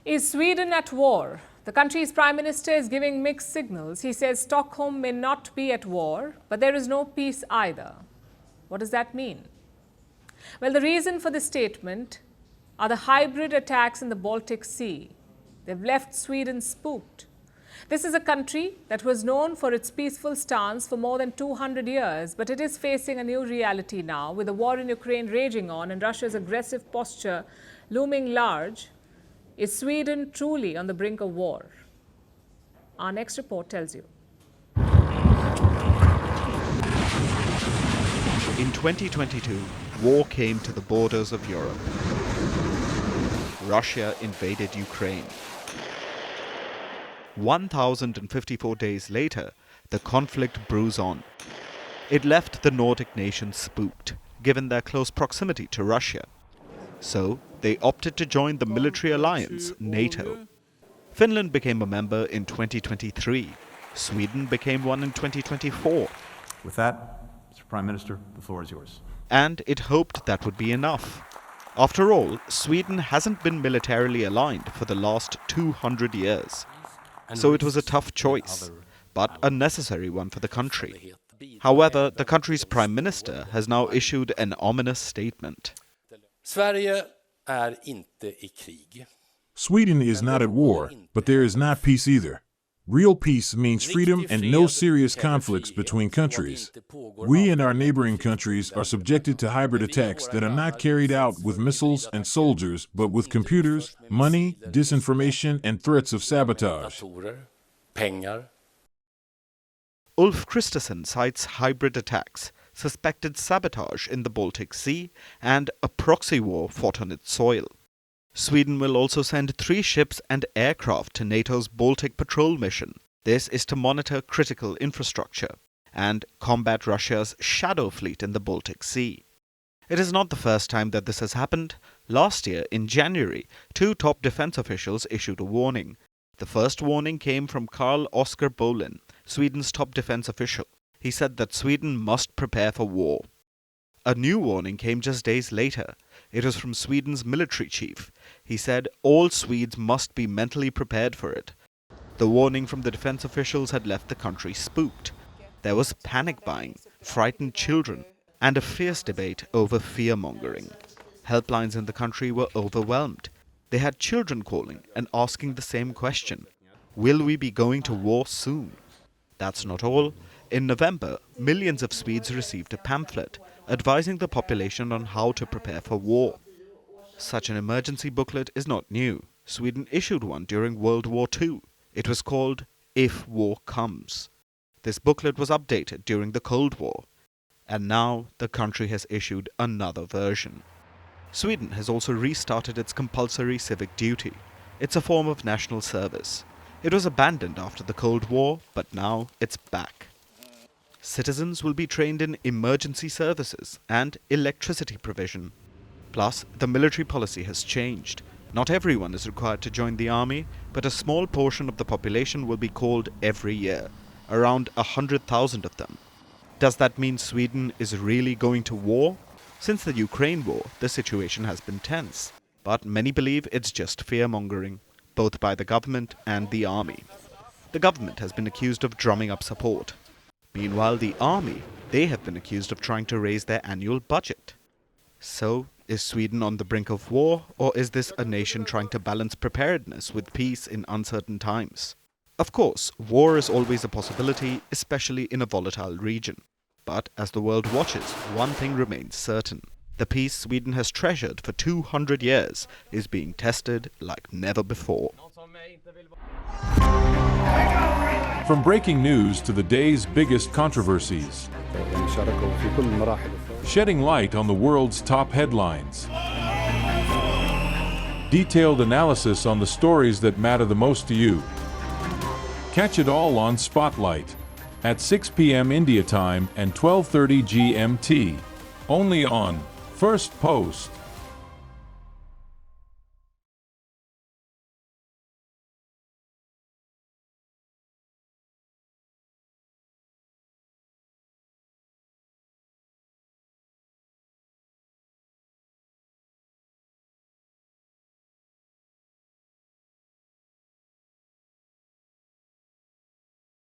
Is Sweden at war? The country's prime minister is giving mixed signals. He says Stockholm may not be at war, but there is no peace either. What does that mean? Well, the reason for this statement are the hybrid attacks in the Baltic Sea. They've left Sweden spooked. This is a country that was known for its peaceful stance for more than 200 years, but it is facing a new reality now with the war in Ukraine raging on and Russia's aggressive posture looming large. Is Sweden truly on the brink of war? Our next report tells you. In 2022, war came to the borders of Europe. Russia invaded Ukraine. 1,054 days later, the conflict brews on. It left the Nordic nations spooked, given their close proximity to Russia. So, they opted to join the military alliance, NATO. Finland became a member in 2023. Sweden became one in 2024. With that, Mr. Prime Minister, the floor is yours. And it hoped that would be enough. After all, Sweden hasn't been militarily aligned for the last 200 years. So it was a tough choice, but a necessary one for the country. However, the country's prime minister has now issued an ominous statement. Sverige är inte I krig. Sweden is not at war, but there is not peace either. Real peace means freedom and no serious conflicts between countries. We and our neighboring countries are subjected to hybrid attacks that are not carried out with missiles and soldiers, but with computers, money, disinformation, and threats of sabotage. Ulf Kristersson cites hybrid attacks, suspected sabotage in the Baltic Sea, and a proxy war fought on its soil. Sweden will also send 3 ships and aircraft to NATO's Baltic patrol mission. This is to monitor critical infrastructure and combat Russia's shadow fleet in the Baltic Sea. It is not the first time that this has happened. Last year, in January, 2 top defense officials issued a warning. The first warning came from Carl Oskar Bolin, Sweden's top defense official. He said that Sweden must prepare for war. A new warning came just days later. It was from Sweden's military chief. He said all Swedes must be mentally prepared for it. The warning from the defense officials had left the country spooked. There was panic buying, frightened children, and a fierce debate over fear-mongering. Helplines in the country were overwhelmed. They had children calling and asking the same question. Will we be going to war soon? That's not all. In November, millions of Swedes received a pamphlet advising the population on how to prepare for war. Such an emergency booklet is not new. Sweden issued one during World War II. It was called If War Comes. This booklet was updated during the Cold War. And now the country has issued another version. Sweden has also restarted its compulsory civic duty. It's a form of national service. It was abandoned after the Cold War, but now it's back. Citizens will be trained in emergency services and electricity provision. Plus, the military policy has changed. Not everyone is required to join the army, but a small portion of the population will be called every year, around 100,000 of them. Does that mean Sweden is really going to war? Since the Ukraine war, the situation has been tense. But many believe it's just fear-mongering, both by the government and the army. The government has been accused of drumming up support. Meanwhile, the army, they have been accused of trying to raise their annual budget. So, is Sweden on the brink of war, or is this a nation trying to balance preparedness with peace in uncertain times? Of course, war is always a possibility, especially in a volatile region. But as the world watches, one thing remains certain. The peace Sweden has treasured for 200 years is being tested like never before. From breaking news to the day's biggest controversies, shedding light on the world's top headlines, detailed analysis on the stories that matter the most to you. Catch it all on Spotlight at 6 p.m. India time and 12:30 GMT, only on Firstpost.